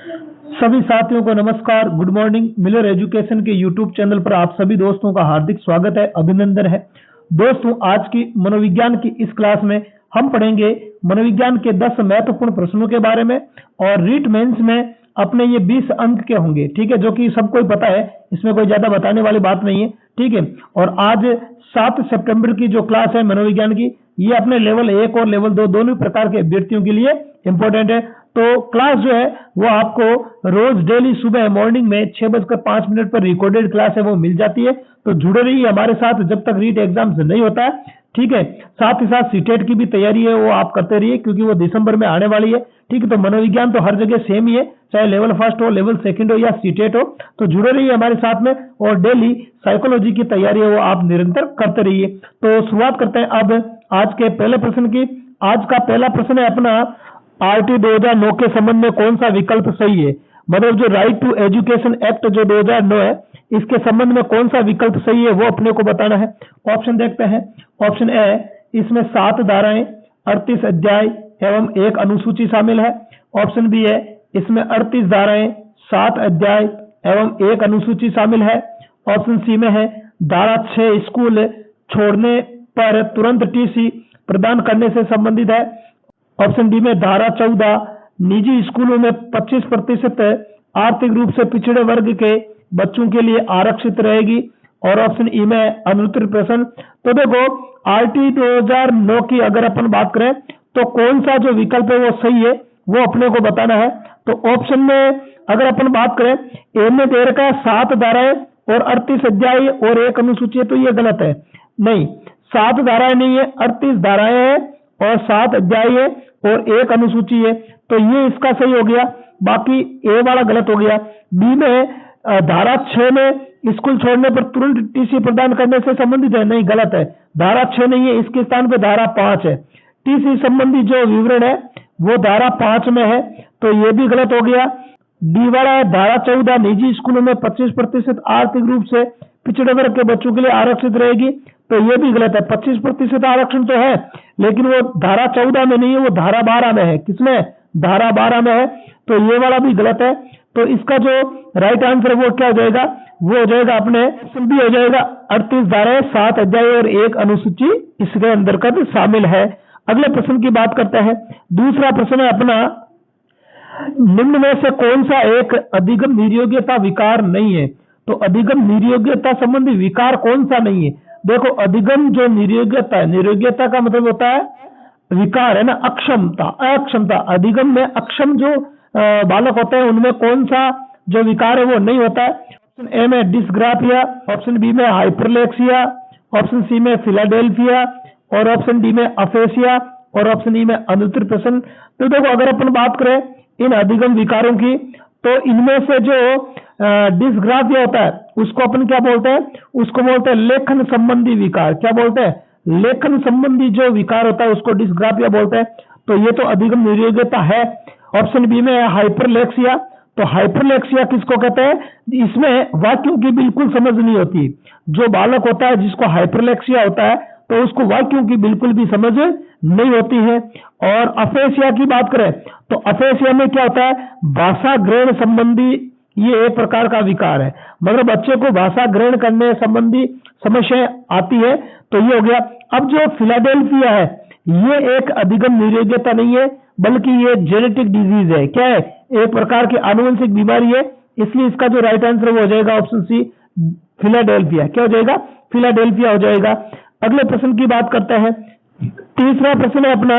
सभी साथियों को नमस्कार, गुड मॉर्निंग। मिलर एजुकेशन के यूट्यूब चैनल पर आप सभी दोस्तों का हार्दिक स्वागत है, अभिनंदन है। दोस्तों, आज की मनोविज्ञान की इस क्लास में हम पढ़ेंगे मनोविज्ञान के 10 महत्वपूर्ण प्रश्नों के बारे में और रीट मेंस में अपने ये 20 अंक के होंगे, ठीक है, जो कि सबको ही पता है, इसमें कोई ज्यादा बताने वाली बात नहीं है, ठीक है। और आज 7 सितंबर की जो क्लास है मनोविज्ञान की, ये अपने लेवल 1 और लेवल 2 दोनों प्रकार के अभ्यर्थियों के लिए इंपॉर्टेंट है। तो क्लास जो है वो आपको रोज डेली सुबह मॉर्निंग में 6:05 पर रिकॉर्डेड क्लास है वो मिल जाती है। तो जुड़े रहिए हमारे साथ जब तक रीट एग्जाम से नहीं होता है, ठीक है। साथ ही साथ सीटेट की भी तैयारी है वो आप करते रहिए, क्योंकि वो दिसंबर में आने वाली है, ठीक है। तो मनोविज्ञान तो हर जगह सेम ही है, चाहे लेवल फर्स्ट हो, लेवल सेकंड हो या सीटेट हो। तो जुड़े रहिए हमारे साथ में और डेली साइकोलॉजी की तैयारी है वो आप निरंतर करते रहिए। तो शुरुआत करते हैं अब आज के पहले प्रश्न की। आज का पहला प्रश्न है अपना, आरटी 2009 के संबंध में कौन सा विकल्प सही है। मतलब जो राइट टू एजुकेशन एक्ट जो 2009 है, इसके संबंध में कौन सा विकल्प सही है वो अपने को बताना है। ऑप्शन देखते हैं। ऑप्शन ए, इसमें 7 धाराएं, 38 अध्याय एवं 1 अनुसूची शामिल है। ऑप्शन बी है, इसमें 38 धाराएं, 7 अध्याय एवं 1 अनुसूची शामिल है। ऑप्शन सी में है, धारा 6 स्कूल छोड़ने पर तुरंत टीसी प्रदान करने से संबंधित है। ऑप्शन डी में धारा 14 निजी स्कूलों में 25% आर्थिक रूप से पिछड़े वर्ग के बच्चों के लिए आरक्षित रहेगी। और ऑप्शन ई में अनुत्तरित प्रश्न। तो देखो, आरटी 2009 की अगर अपन बात करें तो कौन सा जो विकल्प है वो सही है वो अपने को बताना है। तो ऑप्शन में अगर अपन बात करें, ए में दे रखा है 7 धाराएं और 38 अध्याय और 1 अनुसूची है, तो ये गलत है। नहीं, 7 धाराएं नहीं है, 38 धाराएं हैं और 7 अध्याय है और 1 अनुसूची है, तो ये इसका सही हो गया। बाकी ए वाला गलत हो गया। बी में धारा 6 में स्कूल छोड़ने पर तुरंत टीसी प्रदान करने से संबंधित है, नहीं, गलत है। धारा 6 नहीं है, इसके स्थान पे धारा 5 है। टीसी संबंधी जो विवरण है वो धारा 5 में है, तो ये भी गलत हो गया। डी वाला है, धारा 14 निजी स्कूलों में 25% आर्थिक रूप से पिछड़े वर्ग के बच्चों के लिए आरक्षित रहेगी, तो ये भी गलत है। 25% आरक्षण तो है, लेकिन वो धारा 14 में नहीं है, वो धारा 12 में है। किसमें? धारा 12 में है, तो ये वाला भी गलत है। तो इसका जो राइट आंसर वो क्या हो जाएगा? वो हो जाएगा अपने ऑप्शन बी हो जाएगा, 38 धाराएं, 7 अध्याय और 1 अनुसूची इसके अंतर्गत शामिल है। अगले प्रश्न की बात करते हैं। दूसरा प्रश्न है अपना, निम्न में से कौन सा एक अधिगम निर्योग्यता विकार नहीं है। तो अधिगम निर्योग्यता संबंधी विकार कौन सा नहीं है? देखो, अधिगम जो निर्योग्यता है, निर्योग्यता का मतलब होता है विकार, है ना, अक्षमता, अक्षमता। अधिगम में अक्षम जो बालक होते हैं उनमें कौन सा जो विकार है वो नहीं होता है। ऑप्शन ए में डिस्ग्राफिया, ऑप्शन बी में हाइपरलेक्सिया, ऑप्शन सी में फिलाडेल्फिया और ऑप्शन डी में अफेसिया और ऑप्शन ई में अनुत्तरित प्रश्न। तो देखो, अगर अपन बात करें इन अधिगम विकारों की, तो इनमें से जो डिस्ग्राफिया होता है उसको अपन क्या बोलते हैं? उसको बोलते हैं लेखन संबंधी विकार। क्या बोलते हैं? लेखन संबंधी जो विकार होता है उसको डिस्ग्राफिया बोलते हैं। तो ये तो अधिगम निर्योग्यता है। ऑप्शन बी में हाइपरलेक्सिया। तो हाइपरलेक्सिया किसको कहते हैं? इसमें वाक्यों की बिल्कुल समझ नहीं होती। जो बालक होता है जिसको हाइपरलेक्सिया होता है तो उसको वाक्यों की बिल्कुल भी समझ नहीं होती है। और अफेसिया की बात करें तो अफेसिया में क्या होता है? भाषा ग्रहण संबंधी ये एक प्रकार का विकार है, मतलब बच्चे को भाषा ग्रहण करने संबंधी समस्या आती है, तो ये हो गया। अब जो फिलाडेल्फिया है ये एक अधिगम निर्योग्यता नहीं है, बल्कि ये जेनेटिक डिजीज है। क्या है? एक प्रकार की आनुवंशिक बीमारी है, इसलिए इसका जो राइट आंसर वो हो जाएगा ऑप्शन सी, फिलाडेल्फिया। क्या हो जाएगा? फिलाडेल्फिया हो जाएगा। अगले प्रश्न की बात करते हैं। तीसरा प्रश्न है अपना,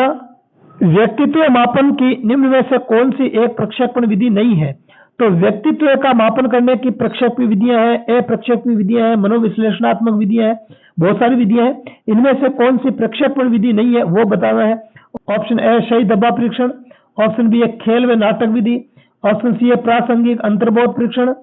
व्यक्तित्व मापन की निम्न में से कौन सी एक प्रक्षेपण विधि नहीं है। तो व्यक्तित्व का मापन करने की प्रक्षेपण विधियां हैं, अप्रक्षेपण विधियां हैं, मनोविश्लेषणात्मक विधियां हैं, बहुत सारी विधियां हैं। इनमें से कौन सी प्रक्षेपण विधि नहीं है वो बताना है। ऑप्शन ए सही दबाव परीक्षण, ऑप्शन बी है खेल व नाटक विधि, ऑप्शन सी है प्रासंगिक अंतर्बोध परीक्षण,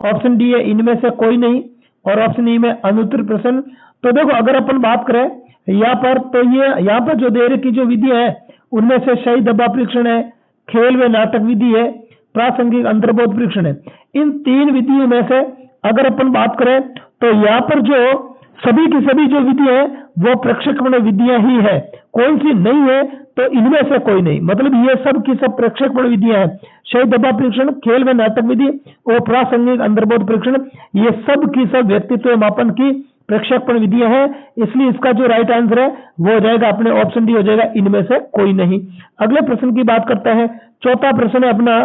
ऑप्शन डी है इनमें से कोई नहीं और ऑप्शन ई में अनुत्तरित प्रश्न। तो देखो, अगर अपन बात करें यहाँ पर, तो ये यहाँ पर जो दे रखी जो विधि है उनमें से सही दबाव परीक्षण है, खेल व नाटक विधि है, प्रासंगिक अंतर्बोध परीक्षण है। इन 3 विधियों में से अगर अपन बात करें तो यहाँ पर जो सभी की सभी जो विधि है वो प्रक्षेपण विधियां ही है। कौन सी नहीं है? तो इनमें से कोई नहीं, मतलब ये सब की सब प्रेक्षेपण विधियां हैं। शय दबाव परीक्षण, खेल में नाटक विधि और प्रासंगिक अंतर्बोध परीक्षण, ये सब की सब व्यक्तित्व मापन की प्रक्षेपण विधियां हैं। इसलिए इसका जो राइट आंसर है वो हो जाएगा अपने ऑप्शन डी हो जाएगा, इनमें से कोई नहीं। अगले प्रश्न की बात करते हैं। चौथा प्रश्न है अपना,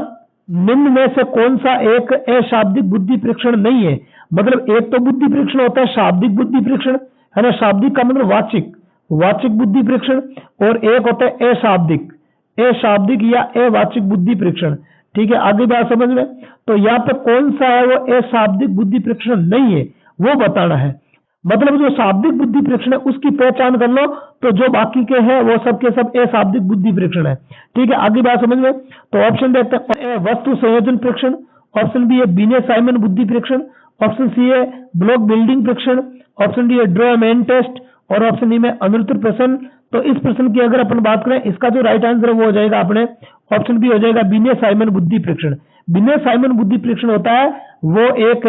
निम्न में से कौन सा एक अशाब्दिक बुद्धि परीक्षण नहीं है? मतलब एक तो बुद्धि परीक्षण होता है शाब्दिक बुद्धि परीक्षण, है ना, शाब्दिक का मतलब वाचिक, वाचिक बुद्धि परीक्षण, और एक होता है अशाब्दिक, अशाब्दिक या अवाचिक बुद्धि परीक्षण। ठीक है, आगे बात समझ में। तो यहाँ पे कौन सा है वो अशाब्दिक बुद्धि परीक्षण नहीं है वो बताना है। मतलब जो शाब्दिक बुद्धि परीक्षण है उसकी पहचान कर लो, तो जो बाकी के हैं वो सब के सब अशाब्दिक बुद्धि परीक्षण है। ठीक है, आगे बात समझ में। तो ऑप्शन देखते हैं, वस्तु संयोजन परीक्षण, ऑप्शन बी है बिने साइमन बुद्धि परीक्षण, ऑप्शन सी है ब्लॉक बिल्डिंग परीक्षण, ऑप्शन डी है ड्रॉ मैन टेस्ट, और ऑप्शन डी में अनुत्तर प्रश्न। तो इस प्रश्न की अगर अपन बात करें, इसका जो राइट आंसर है वो हो जाएगा अपने ऑप्शन बी हो जाएगा बिने साइमन बुद्धि परीक्षण। बिने साइमन बुद्धि परीक्षण होता है वो एक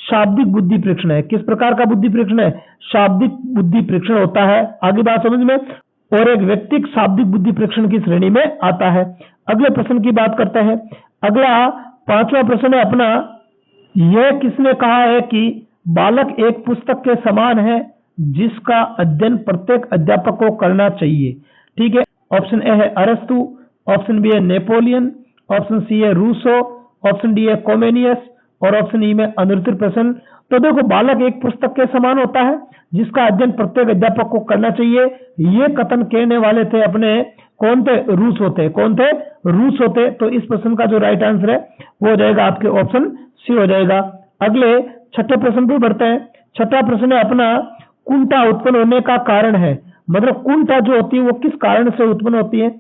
शाब्दिक बुद्धि परीक्षण है। किस प्रकार का बुद्धि परीक्षण है? शाब्दिक बुद्धि परीक्षण होता है। आगे बात समझ में। और एक व्यक्तिक शाब्दिक बुद्धि परीक्षण की श्रेणी में आता है। अगले प्रश्न की बात करते हैं। अगला पांचवा प्रश्न है अपना, यह किसने कहा है कि बालक एक पुस्तक के समान है जिसका अध्ययन प्रत्येक अध्यापक को करना चाहिए? ठीक है, ऑप्शन ए है अरस्तु, ऑप्शन बी है नेपोलियन, ऑप्शन सी है रूसो, ऑप्शन डी है कोमेनियस, और ऑप्शन ई में अनुत्तर प्रश्न। तो देखो, बालक एक पुस्तक के समान होता है जिसका अध्ययन प्रत्येक अध्यापक को करना चाहिए, ये कथन कहने वाले थे अपने, कौन थे? रूस होते। कौन थे? रूस होते। तो इस प्रश्न का जो राइट आंसर है वो हो जाएगा आपके ऑप्शन सी हो जाएगा। अगले छठे प्रश्न पे बढ़ते हैं। छठा प्रश्न है अपना, कुंठा उत्पन्न होने का कारण है। मतलब कुंठा जो होती है वो किस कारण से उत्पन्न होती है?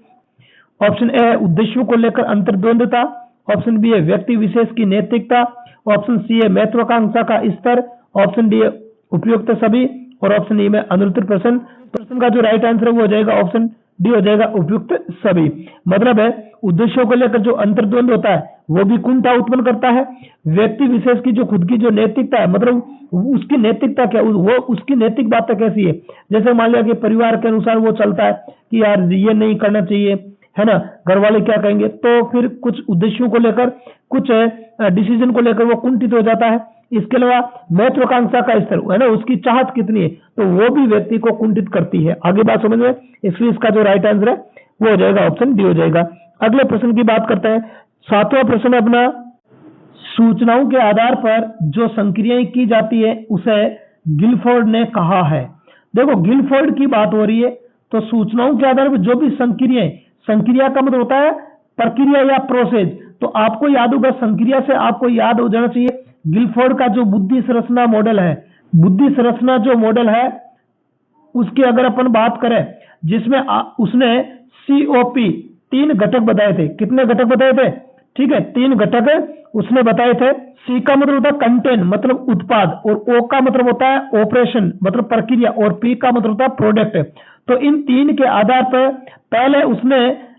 ऑप्शन ए है उद्देश्यों को लेकर अंतर्द्वंदता, ऑप्शन बी है व्यक्ति विशेष की नैतिकता, ऑप्शन सी है महत्वाकांक्षा का स्तर, ऑप्शन डी है उपयुक्त सभी, और ऑप्शन ई में अनुत्तर प्रश्न। प्रश्न का जो राइट आंसर है वो हो जाएगा ऑप्शन डी हो जाएगा उपयुक्त सभी। मतलब है उद्देश्यों को लेकर जो अंतर्द्वंद होता है वो भी कुंठा उत्पन्न करता है। व्यक्ति विशेष की जो खुद की जो नैतिकता है, मतलब उसकी नैतिकता क्या, वो उसकी नैतिक बातें कैसी है, जैसे मान लिया कि परिवार के अनुसार वो चलता है कि यार ये नहीं करना चाहिए, है ना, घर वाले क्या कहेंगे, तो फिर कुछ उद्देश्यों को लेकर, कुछ डिसीजन को लेकर वो कुंठित हो जाता है। इसके अलावा महत्वाकांक्षा का स्तर, है ना, उसकी चाहत कितनी है, तो वो भी व्यक्ति को कुंठित करती है। आगे बात समझ में। इसलिए इसका जो राइट आंसर है वो हो जाएगा ऑप्शन डी हो जाएगा। अगले प्रश्न की बात करते हैं। सातवां प्रश्न है अपना, सूचनाओं के आधार पर जो संक्रियाएं की जाती है उसे गिलफोर्ड ने कहा है। देखो, गिलफोर्ड की बात हो रही है, तो सूचनाओं के आधार पर जो भी संक्रियाएं, संक्रिया का मतलब होता है प्रक्रिया या प्रोसेस, तो आपको याद होगा, संक्रिया से आपको याद हो जाना चाहिए गिलफोर्ड का जो बुद्धि संरचना मॉडल है। बुद्धि संरचना जो मॉडल है उसकी अगर अपन बात करें, जिसमें उसने COP 3 घटक बताए थे। कितने घटक बताए थे? ठीक है, 3 घटक उसने बताए थे। C का मतलब होता है कंटेंट, मतलब उत्पाद, और O का मतलब होता है ऑपरेशन, मतलब प्रक्रिया, और P का मतलब होता है प्रोडक्ट। तो इन 3 के आधार पर पहले उसने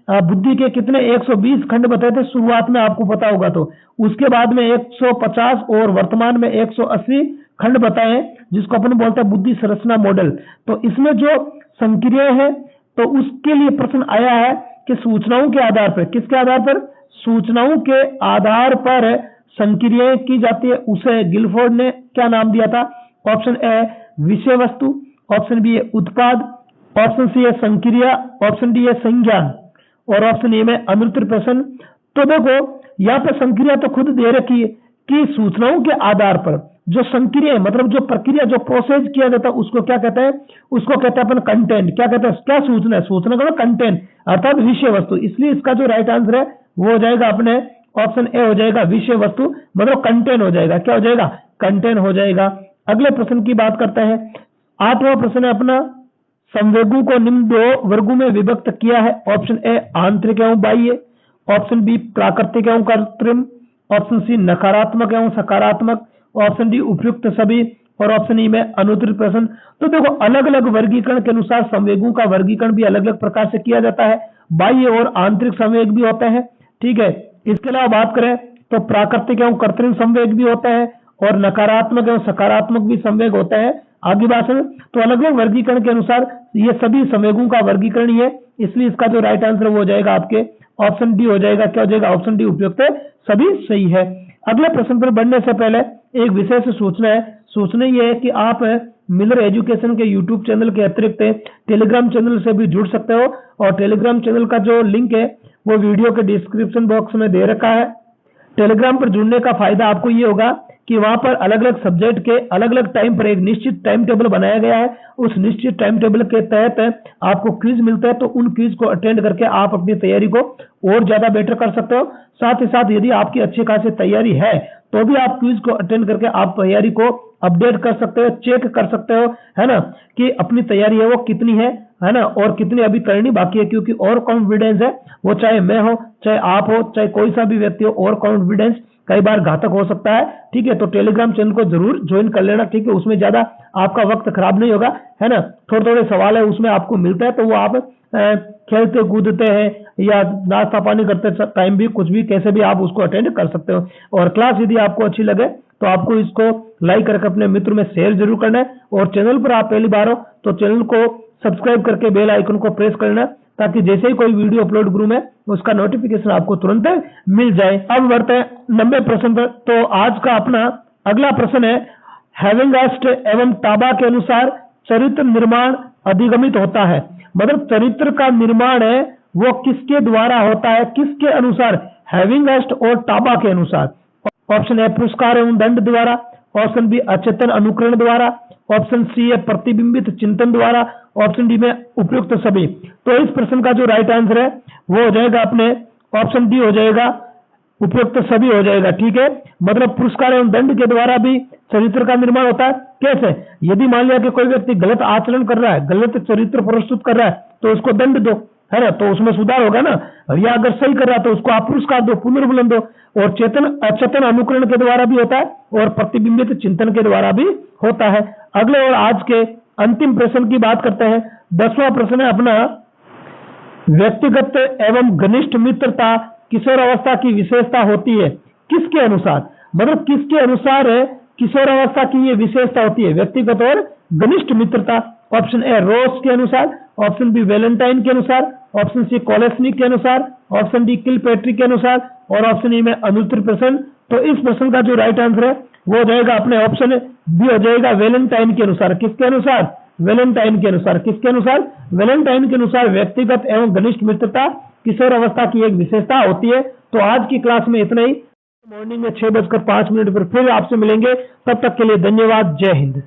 बुद्धि के कितने 120 खंड बताए थे शुरुआत में, आपको पता होगा। तो उसके बाद में 150 और वर्तमान में 180 खंड बताए, जिसको अपन बोलते हैं बुद्धि संरचना मॉडल। तो इसमें जो संक्रिया है, तो उसके लिए प्रश्न आया है कि सूचनाओं के आधार पर, किसके आधार पर? सूचनाओं के आधार पर संक्रियाएं की जाती है, उसे गिलफोर्ड ने क्या नाम दिया था? ऑप्शन ए विषय वस्तु, ऑप्शन बी है उत्पाद, ऑप्शन सी है संक्रिया, ऑप्शन डी है संज्ञान, और ऑप्शन ए में अनुत्तर प्रश्न। तो देखो, यहाँ पर संक्रिया तो खुद दे रखी है कि सूचनाओं के आधार पर जो संक्रिया, मतलब जो प्रक्रिया, जो प्रोसेस किया जाता है उसको क्या कहते हैं? उसको कहते हैं अपन कंटेंट। क्या कहते हैं? क्या सूचना है? सूचना का कंटेंट, अर्थात विषय वस्तु। इसलिए इसका जो राइट आंसर है वो हो जाएगा अपने ऑप्शन ए हो जाएगा विषय वस्तु, मतलब कंटेंट हो जाएगा। क्या हो जाएगा? कंटेंट हो जाएगा। अगले प्रश्न की बात करते हैं। 8वां प्रश्न है अपना, संवेगों को निम्न 2 वर्गों में विभक्त किया है। ऑप्शन ए आंतरिक एवं बाह्य, ऑप्शन बी प्राकृतिक एवं कृत्रिम, ऑप्शन सी नकारात्मक एवं सकारात्मक, ऑप्शन डी उपयुक्त सभी, और ऑप्शन ई में अनुत्तर प्रश्न। तो देखो, अलग अलग वर्गीकरण के अनुसार संवेगों का वर्गीकरण भी अलग अलग प्रकार से किया जाता है। बाह्य और आंतरिक संवेग भी होते हैं। ठीक है, इसके अलावा बात करें तो प्राकृतिक एवं कृत्रिम संवेग भी होते हैं, और नकारात्मक एवं सकारात्मक भी संवेग होते हैं। आगे भाषण तो अलग अलग वर्गीकरण के अनुसार ये सभी संवेगों का वर्गीकरण ही है, इसलिए इसका जो राइट आंसर वो हो जाएगा आपके ऑप्शन डी हो जाएगा। क्या हो जाएगा? ऑप्शन डी उपयुक्त है, सभी सही है। अगले प्रश्न पर बढ़ने से पहले एक विशेष सूचना है। सूचना ये है कि आप मिलर एजुकेशन के यूट्यूब चैनल के अतिरिक्त टेलीग्राम चैनल से भी जुड़ सकते हो, और टेलीग्राम चैनल का जो लिंक है वो वीडियो के डिस्क्रिप्शन बॉक्स में दे रखा है। टेलीग्राम पर जुड़ने का फायदा आपको ये होगा कि वहां पर अलग अलग सब्जेक्ट के अलग अलग टाइम पर एक निश्चित टाइम टेबल बनाया गया है। उस निश्चित टाइम टेबल के तहत आपको क्विज मिलता है, तो उन क्विज को अटेंड करके आप अपनी तैयारी को और ज्यादा बेटर कर सकते हो। साथ ही साथ यदि आपकी अच्छी खासी तैयारी है तो भी आप क्विज को अटेंड करके आप तैयारी को अपडेट कर सकते हो, चेक कर सकते हो, है ना, कि अपनी तैयारी है वो कितनी है ना, और कितनी अभी करनी बाकी है। क्योंकि ओवर कॉन्फिडेंस है वो, चाहे मैं हो, चाहे आप हो, चाहे कोई सा भी व्यक्ति हो, ओवर कॉन्फिडेंस कई बार घातक हो सकता है। ठीक है, तो टेलीग्राम चैनल को जरूर ज्वाइन कर लेना। ठीक है, उसमें ज्यादा आपका वक्त खराब नहीं होगा, है ना। थोड़े थोड़े सवाल है उसमें आपको मिलता है, तो वो आप खेलते कूदते हैं या नाश्ता पानी करते टाइम भी कुछ भी कैसे भी आप उसको अटेंड कर सकते हो। और क्लास यदि आपको अच्छी लगे तो आपको इसको लाइक करके अपने मित्र में शेयर जरूर करना है, और चैनल पर आप पहली बार हो तो चैनल को सब्सक्राइब करके बेल आइकन को प्रेस करना, ताकि जैसे ही कोई वीडियो अपलोड करूं मैं उसका नोटिफिकेशन आपको तुरंत मिल जाए। अब बढ़ते हैं 90 प्रश्न पर। तो आज का अपना अगला प्रश्न है, हैविंगस्ट एवं टाबा के अनुसार चरित्र निर्माण अधिगमित होता है। मतलब चरित्र का निर्माण है वो किसके द्वारा होता है, किसके अनुसार? हैविंगस्ट और टाबा के अनुसार। ऑप्शन ए पुरस्कार एवं दंड द्वारा, ऑप्शन बी अचेतन अनुकरण द्वारा, ऑप्शन सी है प्रतिबिंबित चिंतन द्वारा, ऑप्शन डी में उपयुक्त सभी। तो इस प्रश्न का जो राइट आंसर है वो हो जाएगा अपने ऑप्शन डी हो जाएगा, उपयुक्त सभी हो जाएगा। ठीक है, मतलब पुरस्कार एवं दंड के द्वारा भी चरित्र का निर्माण होता है। कैसे? यदि मान लिया कि कोई व्यक्ति गलत आचरण कर रहा है, गलत चरित्र प्रस्तुत कर रहा है, तो उसको दंड दो, है ना, तो उसमें सुधार होगा ना। या अगर सही कर रहा है तो उसको आप पुरस्कार दो, पुनर्बुलंद दो। और चेतन अचेतन अनुकरण के द्वारा भी होता है और प्रतिबिंबित चिंतन के द्वारा भी होता है। अगले और आज के अंतिम प्रश्न की बात करते हैं। 10वां प्रश्न है अपना, व्यक्तिगत एवं घनिष्ठ मित्रता किशोर अवस्था की विशेषता होती है, किसके अनुसार? मतलब किसके अनुसार किशोर अवस्था की ये विशेषता होती है, व्यक्तिगत और घनिष्ठ मित्रता? ऑप्शन ए रोस के अनुसार, ऑप्शन बी वैलेंटाइन के अनुसार, ऑप्शन सी कोलेस्निक के अनुसार, ऑप्शन डी किलपैट्रिक के अनुसार, और ऑप्शन ई में अनुत्तर प्रश्न। तो इस प्रश्न का जो राइट आंसर है वो हो जाएगा अपने ऑप्शन बी हो जाएगा, वैलेंटाइन के अनुसार। किसके अनुसार? वैलेंटाइन के अनुसार। किसके अनुसार? वैलेंटाइन के अनुसार व्यक्तिगत एवं घनिष्ठ मित्रता किशोर अवस्था की एक विशेषता होती है। तो आज की क्लास में इतना ही। मॉर्निंग में 6:05 पर फिर आपसे मिलेंगे, तब तक के लिए धन्यवाद। जय हिंद।